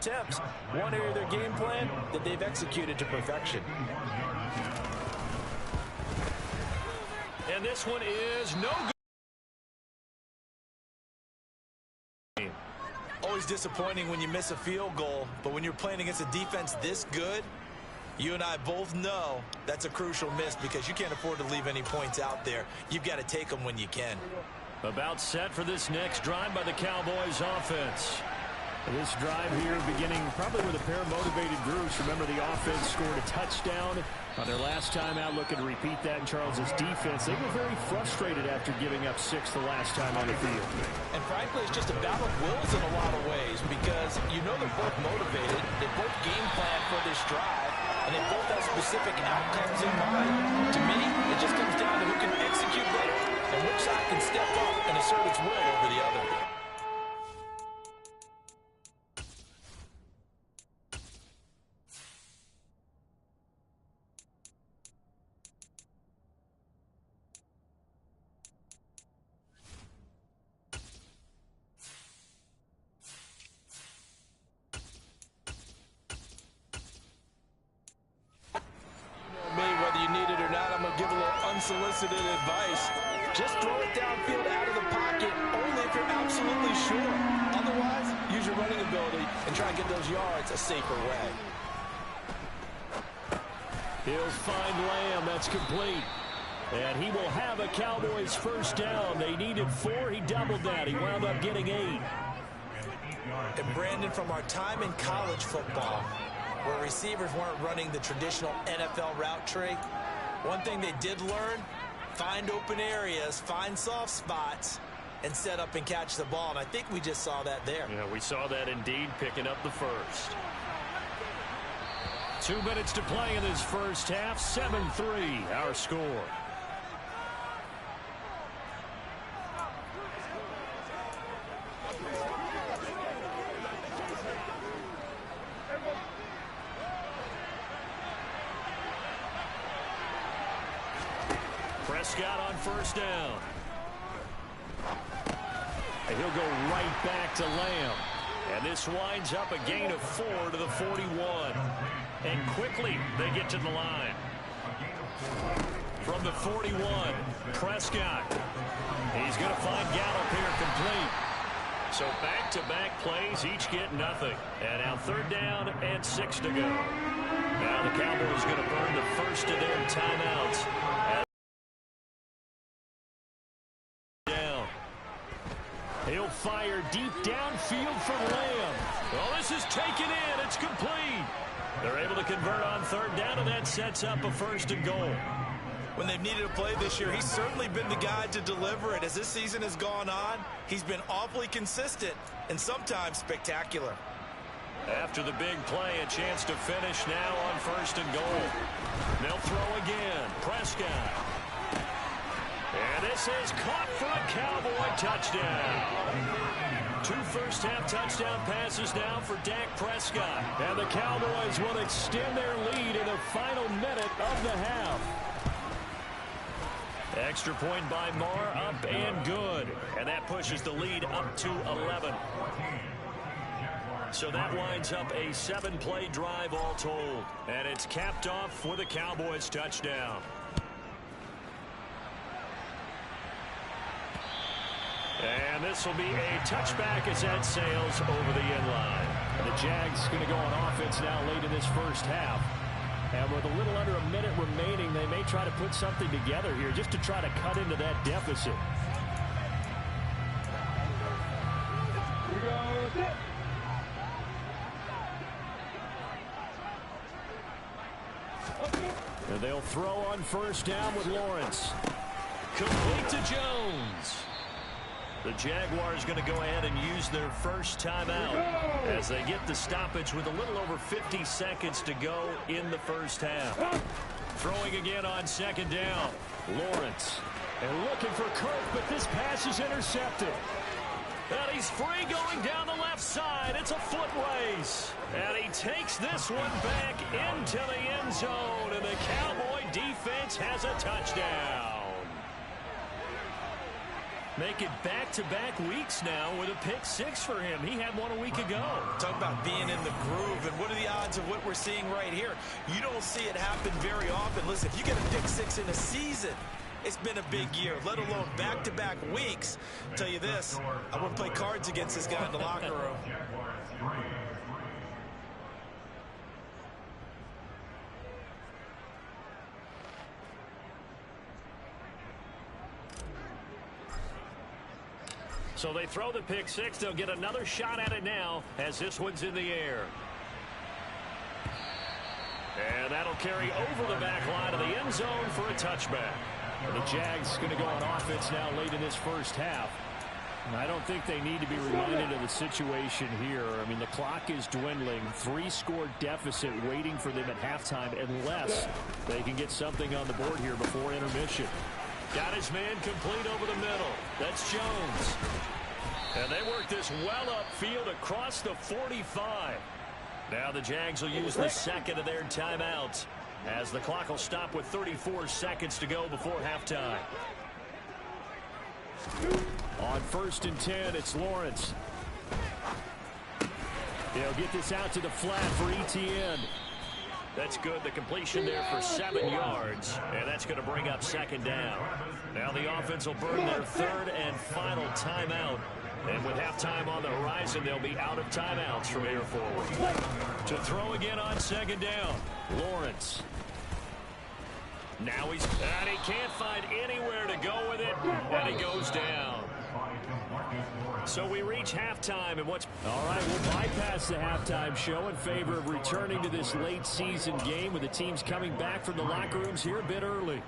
attempts. One area of their game plan that they've executed to perfection. And this one is no good. Always disappointing when you miss a field goal, but when you're playing against a defense this good, you and I both know that's a crucial miss because you can't afford to leave any points out there. You've got to take them when you can. About set for this next drive by the Cowboys offense. This drive here beginning probably with a pair of motivated groups. Remember, the offense scored a touchdown on their last time out. Looking to repeat that in Charles's defense. They were very frustrated after giving up 6 the last time on the field. And frankly, it's just a battle of wills in a lot of ways because you know they're both motivated. They both game plan for this drive, and they both have specific outcomes in mind. To me, it just comes down to who can execute better and which side can step up and assert its will over the other. Unsolicited advice. Just throw it downfield out of the pocket only if you're absolutely sure. Otherwise, use your running ability and try and get those yards a safer way. He'll find Lamb. That's complete. And he will have a Cowboys first down. They needed 4. He doubled that. He wound up getting 8. And Brandon, from our time in college football, where receivers weren't running the traditional NFL route tree, one thing they did learn, find open areas, find soft spots, and set up and catch the ball. And I think we just saw that there. Yeah, we saw that indeed, picking up the first. 2 minutes to play in this first half. 7-3, our score. Prescott on first down. And he'll go right back to Lamb. And this winds up a gain of 4 to the 41. And quickly they get to the line. From the 41, Prescott. He's going to find Gallup here complete. So back-to-back plays, each get nothing. And now 3rd down and 6 to go. Now the Cowboys going to burn the first of their timeouts. He'll fire deep downfield from Lamb. Well, this is taken in. It's complete. They're able to convert on 3rd down, and that sets up a 1st and goal. When they've needed a play this year, he's certainly been the guy to deliver it. As this season has gone on, he's been awfully consistent and sometimes spectacular. After the big play, a chance to finish now on 1st and goal. They'll throw again. Prescott. And this is caught for a Cowboy touchdown. 2 first-half touchdown passes now for Dak Prescott. And the Cowboys will extend their lead in the final minute of the half. Extra point by Marr, up and good. And that pushes the lead up to 11. So that winds up a 7-play drive all told. And it's capped off with a Cowboys touchdown. And this will be a touchback as that sails over the end line. And the Jags going to go on offense now late in this first half. And with a little under a minute remaining, they may try to put something together here just to try to cut into that deficit. And they'll throw on 1st down with Lawrence. Complete to Jones. The Jaguars going to go ahead and use their first timeout as they get the stoppage with a little over 50 seconds to go in the first half. Throwing again on 2nd down. Lawrence. And looking for Kirk, but this pass is intercepted. And he's free going down the left side. It's a foot race. And he takes this one back into the end zone. And the Cowboy defense has a touchdown. Make it back-to-back weeks now with a pick six for him. He had one a week ago. Talk about being in the groove, and what are the odds of what we're seeing right here? You don't see it happen very often. Listen, if you get a pick six in a season, it's been a big year, let alone back-to-back weeks. I'll tell you this, I wouldn't play cards against this guy in the locker room. So they throw the pick six. They'll get another shot at it now as this one's in the air. And that'll carry over the back line of the end zone for a touchback. And the Jags going to go on offense now late in this first half. And I don't think they need to be reminded of the situation here. I mean, the clock is dwindling. 3-score deficit waiting for them at halftime unless they can get something on the board here before intermission. Got his man complete over the middle. That's Jones. And they work this well upfield across the 45. Now the Jags will use the second of their timeouts as the clock will stop with 34 seconds to go before halftime. On 1st and 10, it's Lawrence. They'll get this out to the flat for Etienne. That's good. The completion there for 7 yards. And that's going to bring up 2nd down. Now the offense will burn their 3rd and final timeout. And with halftime on the horizon, they'll be out of timeouts from here forward. To throw again on 2nd down, Lawrence. Now and he can't find anywhere to go with it, and he goes down. So we reach halftime, and all right, we'll bypass the halftime show in favor of returning to this late season game with the teams coming back from the locker rooms here a bit early.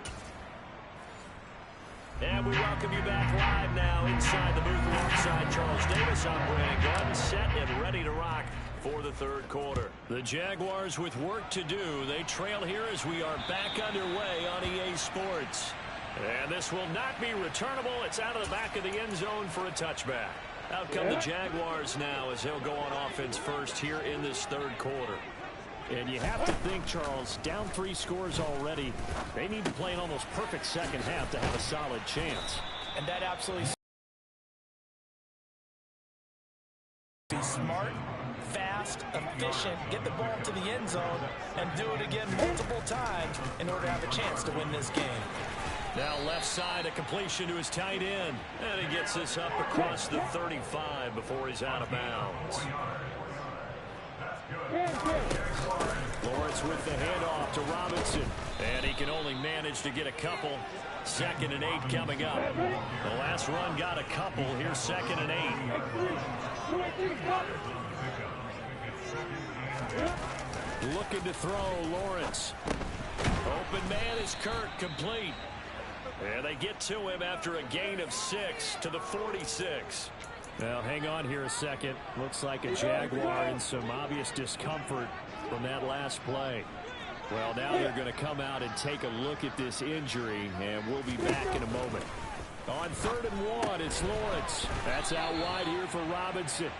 And we welcome you back live now inside the booth alongside Charles Davis. I'm Brandon Gordon, set and ready to rock for the 3rd quarter. The Jaguars with work to do. They trail here as we are back underway on EA Sports. And this will not be returnable. It's out of the back of the end zone for a touchback. Out come the Jaguars now as they'll go on offense first here in this 3rd quarter. And you have to think, Charles, down 3 scores already. They need to play an almost perfect second half to have a solid chance. And that absolutely be smart, fast, efficient, get the ball to the end zone, and do it again multiple times in order to have a chance to win this game. Now left side, a completion to his tight end. And he gets this up across the 35 before he's out of bounds. Lawrence with the handoff to Robinson. And he can only manage to get a couple. 2nd and 8 coming up. The last run got a couple. Here's 2nd and 8. Looking to throw, Lawrence. Open man is Kirk, complete. And they get to him after a gain of 6 to the 46. Now, hang on here a second. Looks like a Jaguar in some obvious discomfort from that last play. Well, now they're going to come out and take a look at this injury, and we'll be back in a moment. On 3rd and 1, it's Lawrence. That's out wide here for Robinson.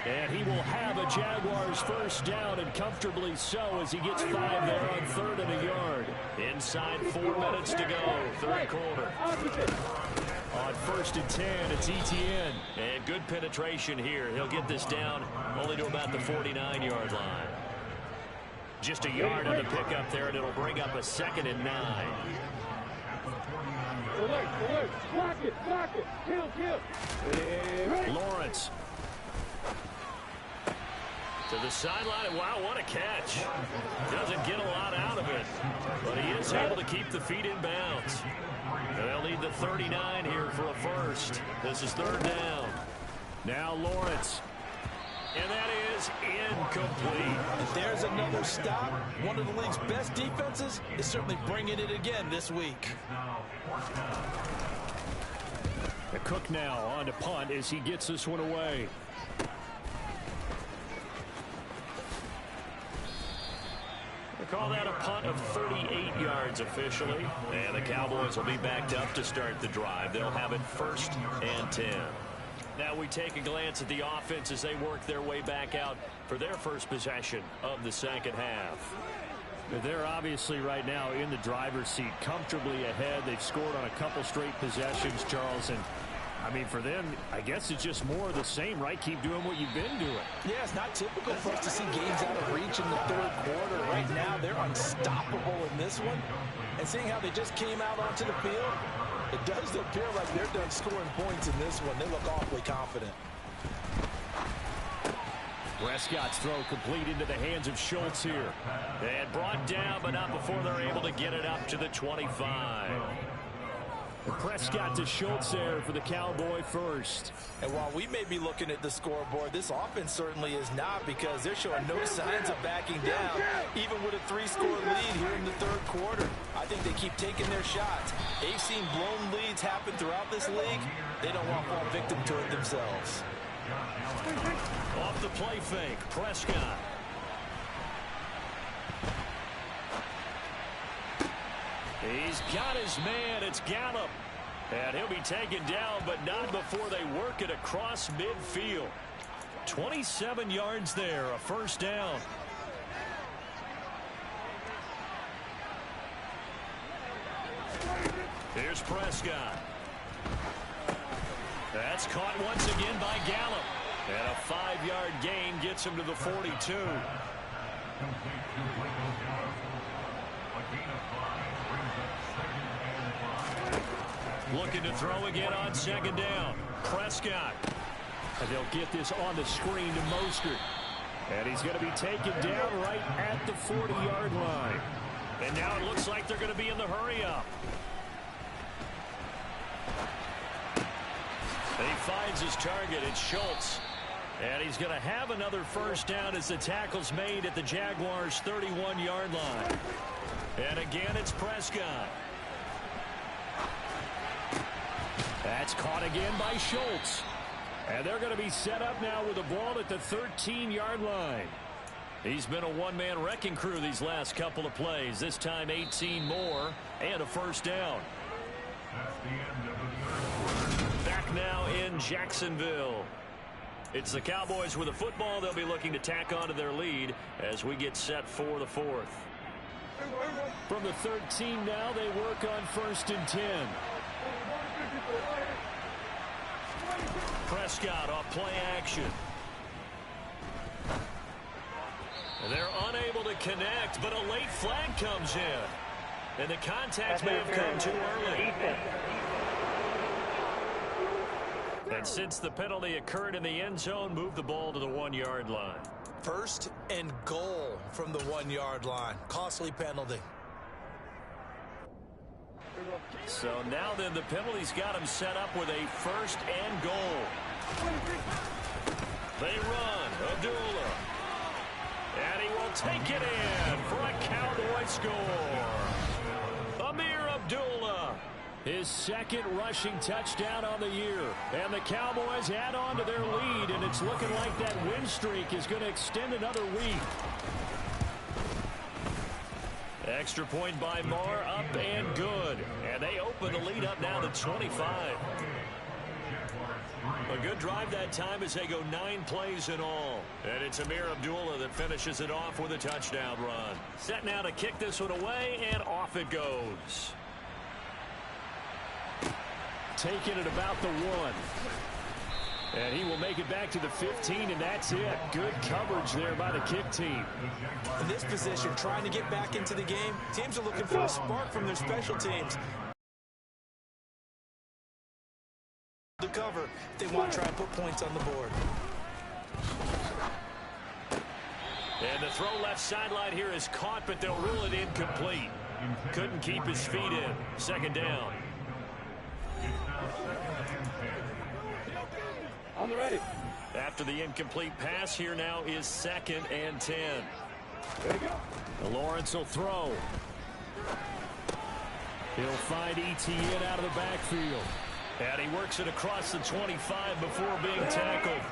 And he will have a Jaguars first down, and comfortably so, as he gets 5 there on 3rd and a yard. Inside 4 minutes to go, 3rd quarter. On 1st and 10, it's Etienne. And good penetration here. He'll get this down only to about the 49-yard line. Just a yard on the pickup there, and it'll bring up a 2nd and 9. Lawrence. To the sideline. Wow, what a catch. Doesn't get a lot out of it, but he is able to keep the feet in bounds. And they'll need the 39 here for a first. This is 3rd down. Now Lawrence. And that is incomplete. If there's another stop, one of the league's best defenses is certainly bringing it again this week. The Cook now on to punt as he gets this one away. They call that a punt of 38 yards officially. And the Cowboys will be backed up to start the drive. They'll have it 1st and 10. Now we take a glance at the offense as they work their way back out for their first possession of the second half. They're obviously right now in the driver's seat, comfortably ahead. They've scored on a couple straight possessions, Charles, and I mean, for them, I guess it's just more of the same, right? Keep doing what you've been doing. Yeah, it's not typical for us to see games out of reach in the third quarter. Right now, they're unstoppable in this one. And seeing how they just came out onto the field, it does appear like they're done scoring points in this one. They look awfully confident. Prescott's throw complete into the hands of Schultz here. And brought down, but not before they're able to get it up to the 25. Prescott to Schultz there for the Cowboy first. And while we may be looking at the scoreboard, this offense certainly is not, because they're showing no signs of backing down, even with a 3-score lead here in the third quarter. I think they keep taking their shots. They've seen blown leads happen throughout this league. They don't want to fall victim to it themselves. Off the play fake, Prescott. He's got his man. It's Gallup. And he'll be taken down, but not before they work it across midfield. 27 yards there, a first down. Here's Prescott. That's caught once again by Gallup. And a 5-yard gain gets him to the 42. Looking to throw again on second down. Prescott. And they'll get this on the screen to Mostert. And he's going to be taken down right at the 40-yard line. And now it looks like they're going to be in the hurry-up. He finds his target. It's Schultz. And he's going to have another first down as the tackle's made at the Jaguars' 31-yard line. And again, it's Prescott. That's caught again by Schultz. And they're going to be set up now with the ball at the 13-yard line. He's been a one-man wrecking crew these last couple of plays. This time 18 more and a first down. Back now in Jacksonville. It's the Cowboys with the football. They'll be looking to tack onto their lead as we get set for the fourth. From the 13 now, they work on 1st and 10. Prescott off play action. And they're unable to connect, but a late flag comes in. And the contact may have come too early. And since the penalty occurred in the end zone, move the ball to the 1-yard line. 1st and goal from the 1-yard line. Costly penalty. So now then the penalty's got him set up with a 1st and goal. They run. Abdullah. And he will take it in for a Cowboy score. Amir Abdullah. His 2nd rushing touchdown on the year. And the Cowboys add on to their lead, and it's looking like that win streak is going to extend another week. Extra point by Marr, up and good. And they open the lead up now to 25. A good drive that time as they go 9 plays in all. And it's Amir Abdullah that finishes it off with a touchdown run. Set now to kick this one away, and off it goes. Taking it about the 1. And he will make it back to the 15, and that's it. Good coverage there by the kick team. In this position, trying to get back into the game, teams are looking for a spark from their special teams. To cover, they want to try and put points on the board. And the throw left sideline here is caught, but they'll rule it incomplete. Couldn't keep his feet in. 2nd down. On the ready. After the incomplete pass, here now is 2nd and 10. There you go. Lawrence will throw. He'll find Etienne out of the backfield. And he works it across the 25 before being tackled.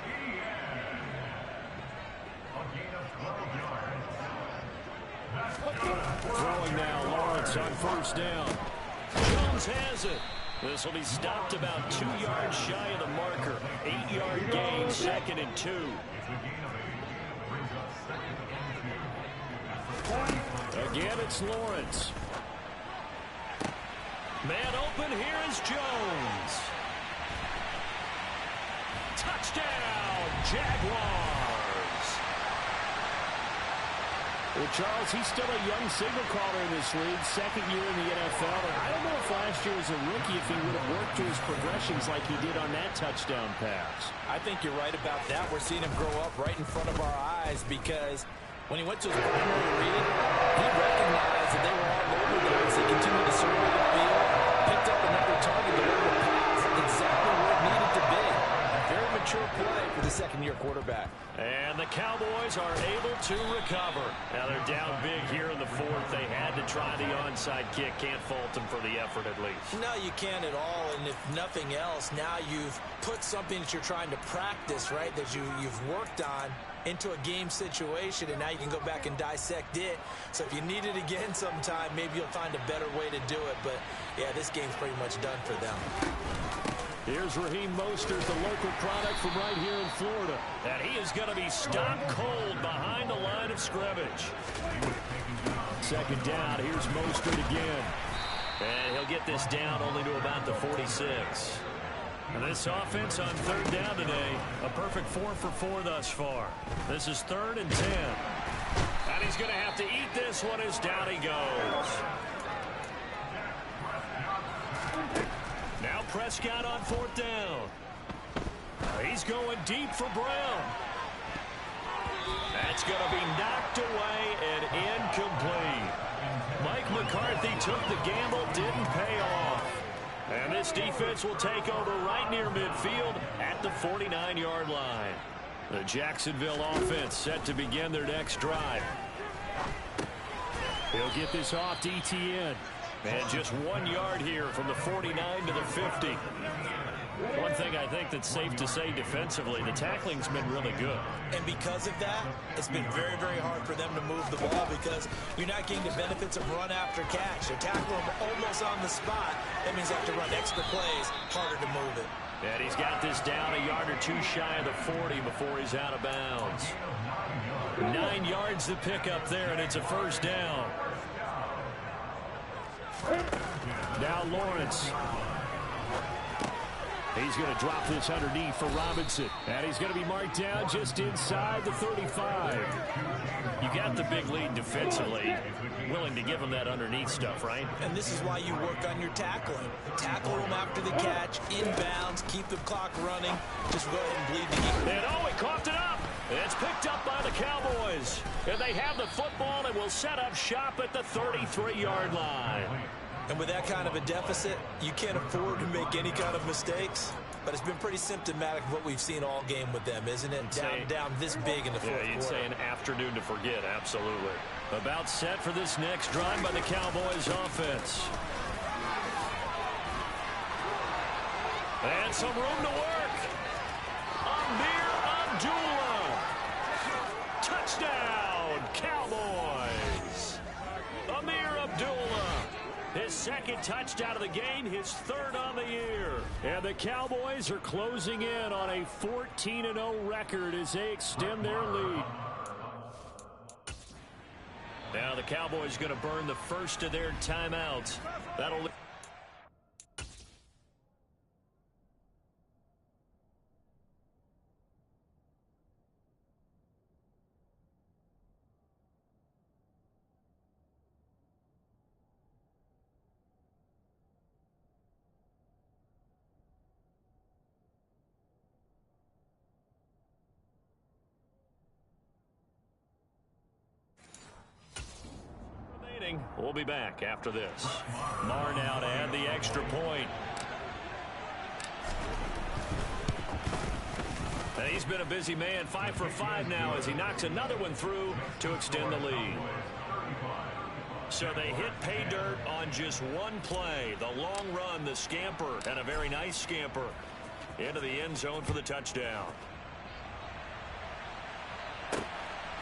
Throwing now, Lawrence on 1st down. Jones has it. This will be stopped about 2 yards shy of the marker. 8-yard gain, 2nd and 2. Again, it's Lawrence. Man open, here is Jones. Touchdown, Jaguars. Well, Charles, he's still a young signal caller in this league, second year in the NFL. And I don't know if last year as a rookie if he would have worked through his progressions like he did on that touchdown pass. I think you're right about that. We're seeing him grow up right in front of our eyes because when he went to his primary read, he recognized that they were all over there as he continued to survey the field, picked up another target, delivered a pass exactly where it needed to be. A very mature play for the second-year quarterback. And the Cowboys are able to recover. Now they're down big here in the fourth. They had to try the onside kick. Can't fault them for the effort at least. No, you can't at all. And if nothing else, now you've put something that you're trying to practice, right, that you've worked on into a game situation, and now you can go back and dissect it. So if you need it again sometime, maybe you'll find a better way to do it. But, yeah, this game's pretty much done for them. Here's Raheem Mostert, the local product from right here in Florida. And he is going to be stopped cold behind the line of scrimmage. Second down, here's Mostert again. And he'll get this down only to about the 46. And this offense on third down today, a perfect 4 for 4 thus far. This is 3rd and 10. And he's going to have to eat this one as down he goes. Now Prescott on 4th down. He's going deep for Brown. That's going to be knocked away and incomplete. Mike McCarthy took the gamble, didn't pay off. And this defense will take over right near midfield at the 49-yard line. The Jacksonville offense set to begin their next drive. He'll get this off to ETN. And just 1 yard here from the 49 to the 50. One thing I think that's safe to say defensively, the tackling's been really good. And because of that, it's been very, very hard for them to move the ball because you're not getting the benefits of run after catch. They're tackling them almost on the spot. That means they have to run extra plays, harder to move it. And he's got this down a yard or two shy of the 40 before he's out of bounds. 9 yards to pick up there, and it's a first down. Now Lawrence. He's going to drop this underneath for Robinson. And he's going to be marked down just inside the 35. You got the big lead defensively. Willing to give him that underneath stuff, right? And this is why you work on your tackling. Tackle them after the catch, inbounds, keep the clock running. Just go ahead and bleed the game. And oh, he coughed it up. It's picked up by the Cowboys. And they have the football and will set up shop at the 33-yard line. And with that kind of a deficit, you can't afford to make any kind of mistakes. But it's been pretty symptomatic of what we've seen all game with them, isn't it? Down this big in the fourth quarter. You'd say an afternoon to forget, absolutely. About set for this next drive by the Cowboys offense. And some room to work. Amir Abdullah. Touchdown, Cowboys. Amir Abdullah. His second touchdown of the game, his 3rd on the year. And the Cowboys are closing in on a 14-0 record as they extend their lead. Now the Cowboys going to burn the first of their timeouts. That'll... We'll be back after this. Marr now to add the extra point. And he's been a busy man, 5 for 5 now as he knocks another one through to extend the lead. So they hit pay dirt on just one play. The long run, the scamper, and a very nice scamper into the end zone for the touchdown.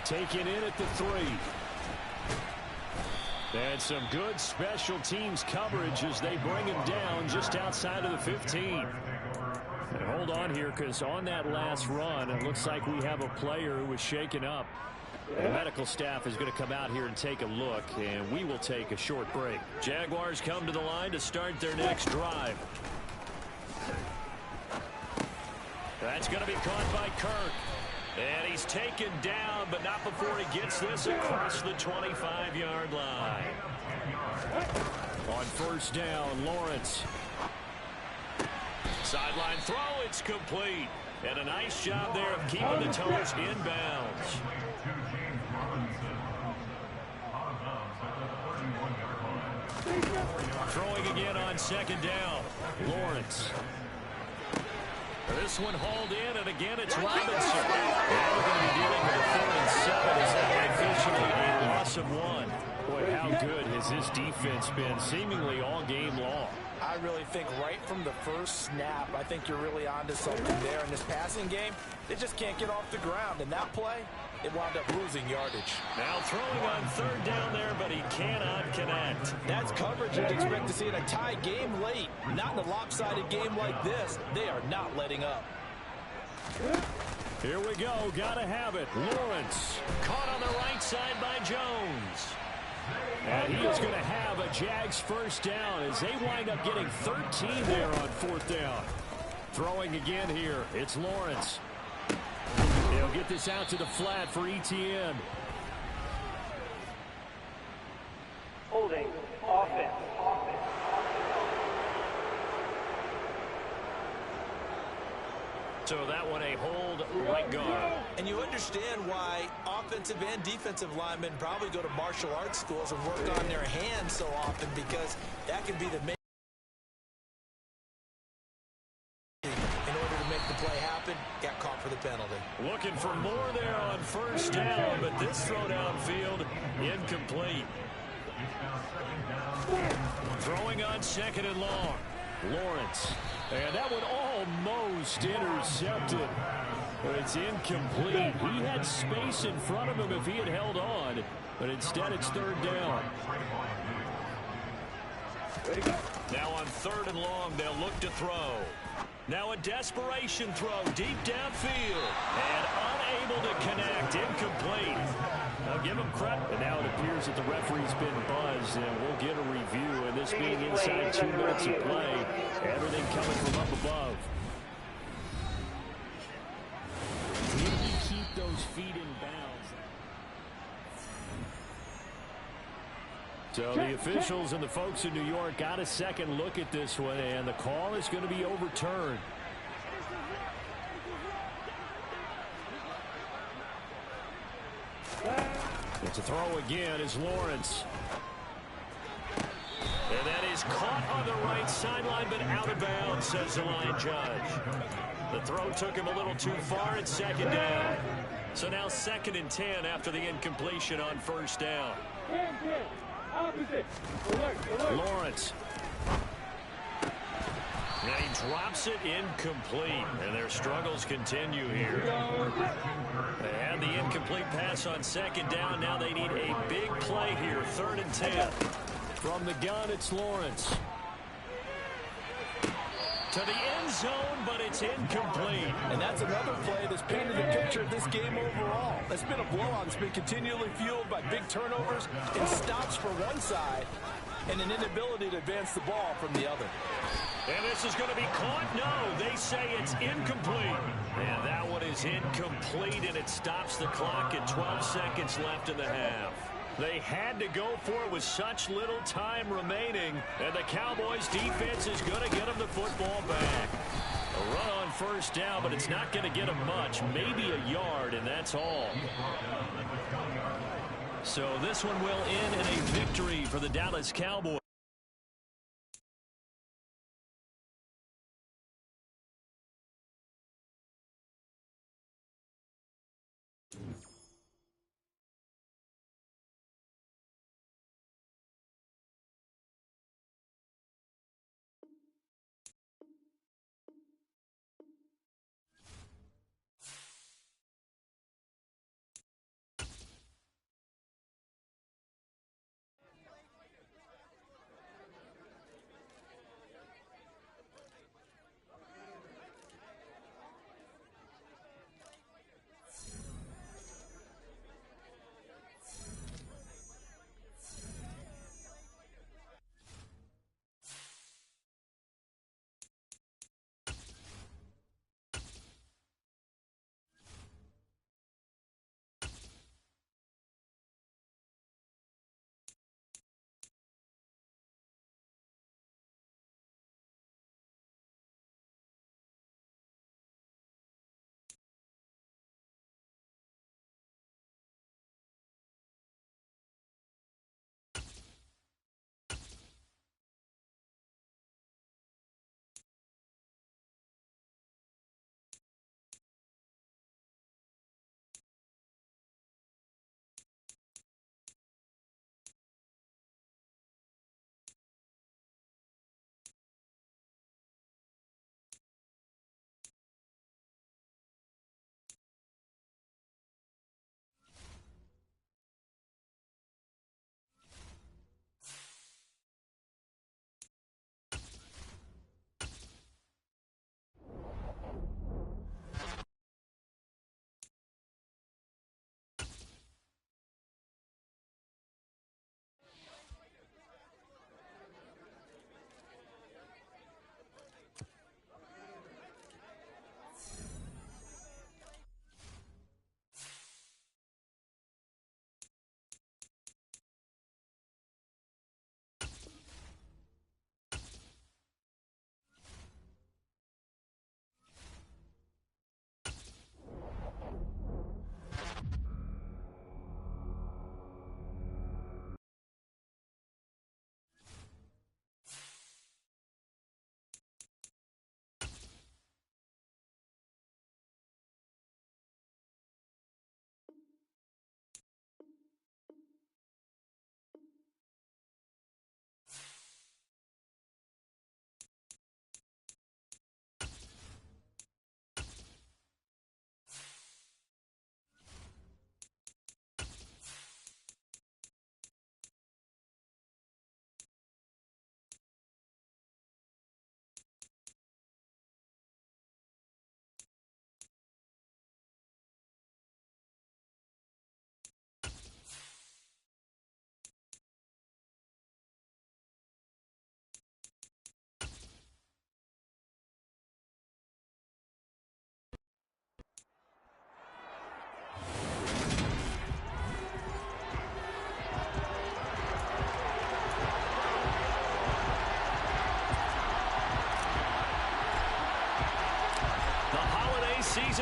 Taken in at the 3. And some good special teams coverage as they bring him down just outside of the 15. And hold on here, because on that last run, it looks like we have a player who was shaken up. The medical staff is going to come out here and take a look, and we will take a short break. Jaguars come to the line to start their next drive. That's going to be caught by Kirk. And he's taken down, but not before he gets this across the 25-yard line. On first down, Lawrence. Sideline throw, it's complete. And a nice job there of keeping the toes inbounds. Throwing again on second down. Lawrence. This one hauled in, and again it's Robinson. Now we're going to be dealing with a 4th and 7. Is that officially a loss of 1? Boy, how good has this defense been seemingly all game long? I really think right from the first snap, I think you're really onto something there. In this passing game, they just can't get off the ground. And that play, it wound up losing yardage. Now throwing on 3rd down there, but he cannot connect. That's coverage you'd expect to see in a tie game late. Not in a lopsided game like this. They are not letting up. Here we go. Gotta have it. Lawrence. Caught on the right side by Jones. And he is going to have a Jags first down as they wind up getting 13 there on 4th down. Throwing again here. It's Lawrence. He'll get this out to the flat for ETN. Holding offense. So that one a hold right guard. And you understand why offensive and defensive linemen probably go to martial arts schools and work on their hands so often, because that can be the main in order to make the play happen. Got caught for the penalty. Looking for more there on first down, but this throw downfield incomplete. Throwing on 2nd and long. Lawrence. And that one almost intercepted. But it's incomplete. He had space in front of him if he had held on. But instead it's 3rd down. Now on 3rd and long, they'll look to throw. Now a desperation throw deep downfield. And unable to connect. Incomplete. I'll give him credit. And now it appears that the referee's been buzzed, and we'll get a review. And this being inside 2 minutes of play, everything coming from up above. Did he keep those feet in bounds? So the officials and the folks in New York got a second look at this one, and the call is going to be overturned. It's a throw again is Lawrence. And that is caught on the right sideline, but out of bounds, says the line judge. The throw took him a little too far at 2nd down. So now 2nd and 10 after the incompletion on first down. Lawrence. And he drops it incomplete, and their struggles continue here. They had the incomplete pass on 2nd down. Now they need a big play here, 3rd and 10. From the gun, it's Lawrence. To the end zone, but it's incomplete. And that's another play that's painted the picture of this game overall. It's been a blowout. It's been continually fueled by big turnovers and stops for one side and an inability to advance the ball from the other. And this is going to be caught? No, they say it's incomplete. And that one is incomplete, and it stops the clock at 12 seconds left in the half. They had to go for it with such little time remaining, and the Cowboys defense is going to get them the football back. A run on first down, but it's not going to get them much, maybe a yard, and that's all. So this one will end in a victory for the Dallas Cowboys.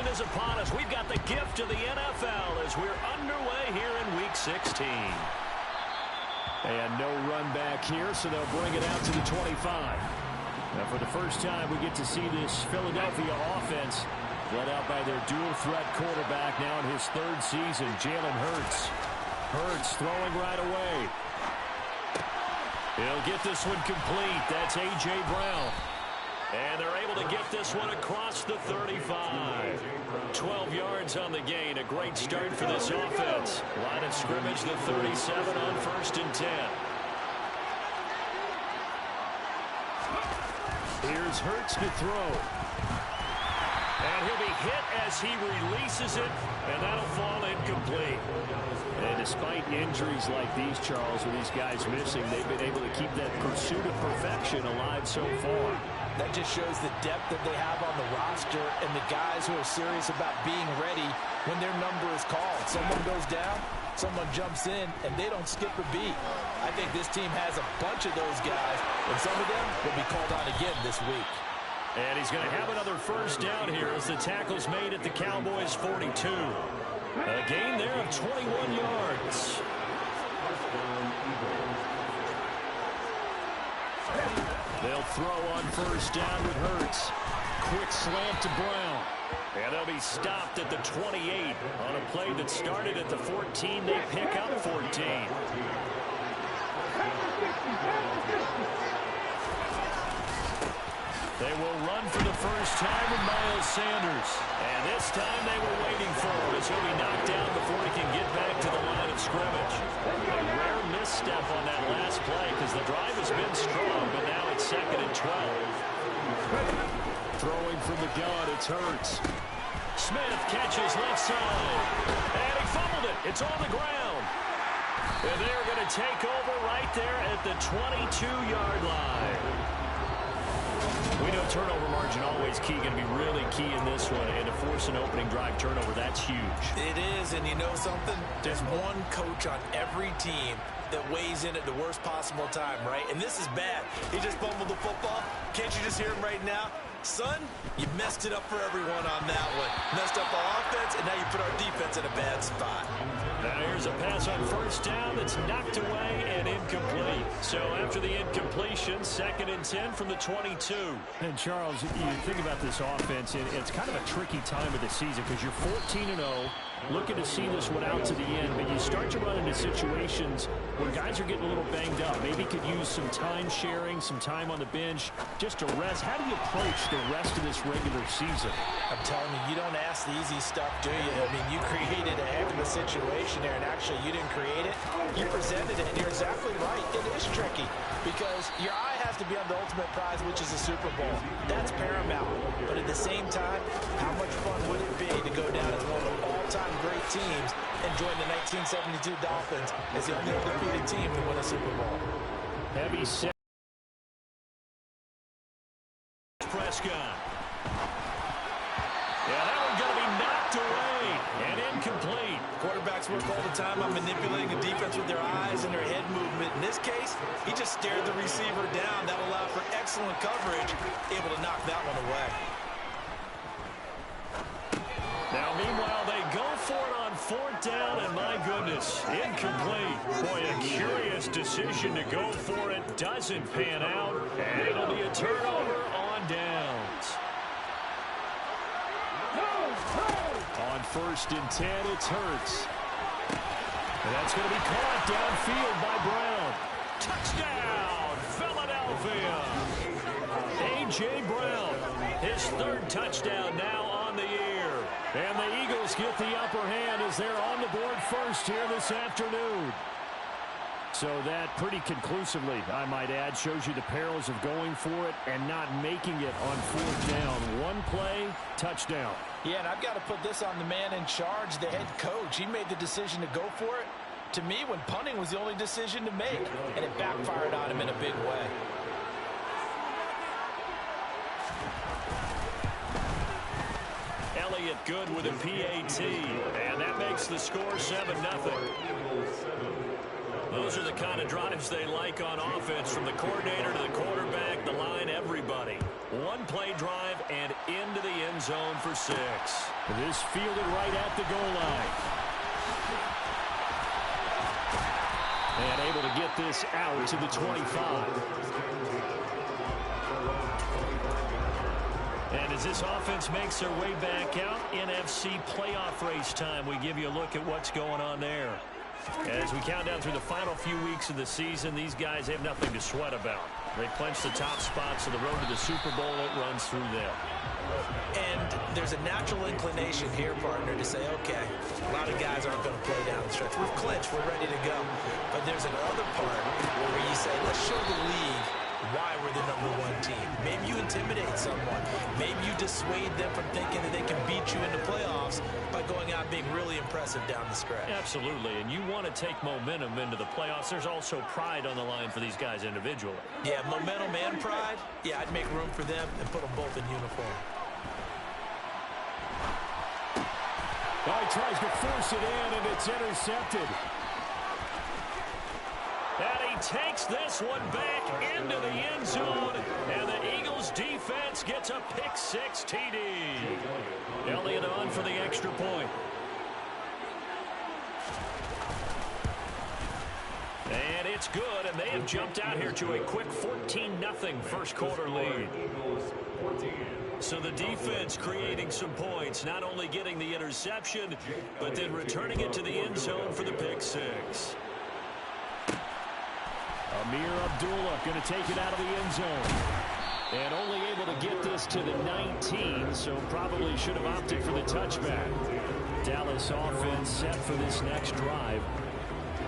season is upon us. We've got the gift of the NFL as we're underway here in Week 16. And no run back here, so they'll bring it out to the 25. Now, for the first time, we get to see this Philadelphia offense led out by their dual-threat quarterback now in his third season, Jalen Hurts. Hurts throwing right away. He'll get this one complete. That's A.J. Brown. And they're able to get this one across the 35. 12 yards on the gain. A great start for this offense. Line of scrimmage, the 37 on 1st and 10. Here's Hurts to throw. And he'll be hit as he releases it, and that'll fall incomplete. And despite injuries like these, Charles, or these guys missing, they've been able to keep that pursuit of perfection alive so far. That just shows the depth that they have on the roster and the guys who are serious about being ready when their number is called. Someone goes down, someone jumps in, and they don't skip a beat. I think this team has a bunch of those guys, and some of them will be called on again this week. And he's going to have another first down here as the tackle's made at the Cowboys' 42. A gain there of 21 yards. They'll throw on first down with Hurts. Quick slant to Brown. And they'll be stopped at the 28 on a play that started at the 14. They pick up 14. They will run for the first time with Miles Sanders. And this time they were waiting for him as he'll be knocked down before he can get back to the line of scrimmage. A rare misstep on that last play because the drive has been strong, but now it's 2nd and 12. Throwing from the gun, it's Hurts. Smith catches left side. And he fumbled it. It's on the ground. And they're going to take over right there at the 22-yard line. We know turnover margin always key, going to be really key in this one. And to force an opening drive turnover, that's huge. It is, and you know something? There's one coach on every team that weighs in at the worst possible time, right? And this is bad. He just fumbled the football. Can't you just hear him right now? Son, you messed it up for everyone on that one. Messed up our offense, and now you put our defense in a bad spot. Now here's a pass on first down that's knocked away and incomplete. So after the incompletion, 2nd and 10 from the 22. And Charles, you think about this offense, and it's kind of a tricky time of the season because you're 14-0, looking to see this one out to the end, but you start to run into situations where guys are getting a little banged up. Maybe could use some time sharing, some time on the bench, just to rest. How do you approach the rest of this regular season? I'm telling you, you don't ask the easy stuff, do you? I mean, you created a heck of a situation there, and actually you didn't create it. You presented it, and you're exactly right. It is tricky because your eye has to be on the ultimate prize, which is the Super Bowl. That's paramount. But at the same time, how much fun would it be to go down as one of the all-time great teams and join the 1972 Dolphins as the only undefeated team to win a Super Bowl? Heavy set. Prescott. Yeah, that one's going to be knocked away and incomplete. Quarterbacks work all the time on manipulating the defense with their eyes and their head movement. In this case, he just stared the receiver down. That allowed for excellent coverage, able to knock that one away. Now, meanwhile, they go for it on 4th down, and my goodness, incomplete. Boy, a curious decision to go for it. Doesn't pan out, and it'll be a turnover on downs. On 1st and 10, it's Hurts. And that's going to be caught downfield by Brown. Touchdown, Philadelphia. A.J. Brown, his 3rd touchdown now on the year. And the Eagles get the upper hand as they're on the board first here this afternoon. So that pretty conclusively, I might add, shows you the perils of going for it and not making it on 4th down. One play, touchdown. Yeah, and I've got to put this on the man in charge, the head coach. He made the decision to go for it. To me, when punting was the only decision to make, and it backfired on him in a big way. Elliott good with a PAT, and that makes the score 7-0. The those are the kind of drives they like on offense, from the coordinator to the quarterback, the line, everybody. One-play drive and into the end zone for 6. This fielded right at the goal line. And able to get this out to the 25. And as this offense makes their way back out, NFC playoff race time, we give you a look at what's going on there. As we count down through the final few weeks of the season, these guys have nothing to sweat about. They clinch the top spot, so the road to the Super Bowl, it runs through them. And there's a natural inclination here, partner, to say, okay, a lot of guys aren't going to play down the stretch. We've clinched. We're ready to go. But there's another part where you say, let's show the league why we're the #1 team. Maybe you intimidate someone. Maybe you dissuade them from thinking that they can beat you in the playoffs by going out being really impressive down the stretch. Absolutely, and you want to take momentum into the playoffs. There's also pride on the line for these guys individually. Yeah, momentum and pride. Yeah, I'd make room for them and put them both in uniform. Oh, he tries to force it in, and it's intercepted. And he takes this one back into the end zone, and the Eagles defense gets a pick-6 TD. Elliott on for the extra point. And it's good, and they have jumped out here to a quick 14-0 first quarter lead. So the defense creating some points, not only getting the interception, but then returning it to the end zone for the pick-6. Amir Abdullah going to take it out of the end zone. And only able to get this to the 19, so probably should have opted for the touchback. Dallas offense set for this next drive.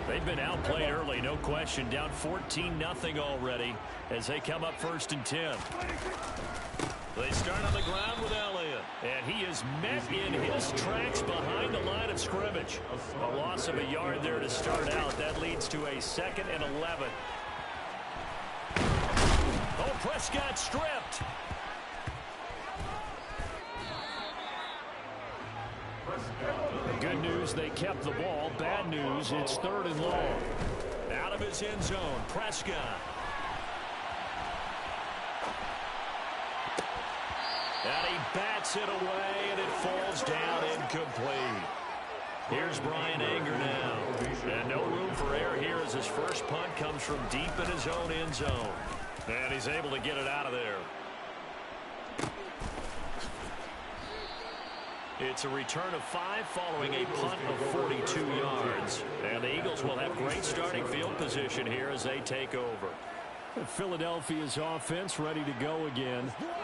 They've been outplayed early, no question. Down 14-0 already as they come up 1st and 10. They start on the ground with Elliott, and he is met in his tracks behind the line of scrimmage. A loss of a yard there to start out. That leads to a 2nd and 11. Oh, Prescott stripped. Good news, they kept the ball. Bad news, it's 3rd and long. Out of his end zone, Prescott. And he bats it away, and it falls down incomplete. Here's Brian Anger now. And no room for error here as his first punt comes from deep in his own end zone. And he's able to get it out of there. It's a return of 5 following a punt of 42 yards. And the Eagles will have great starting field position here as they take over. Philadelphia's offense ready to go again.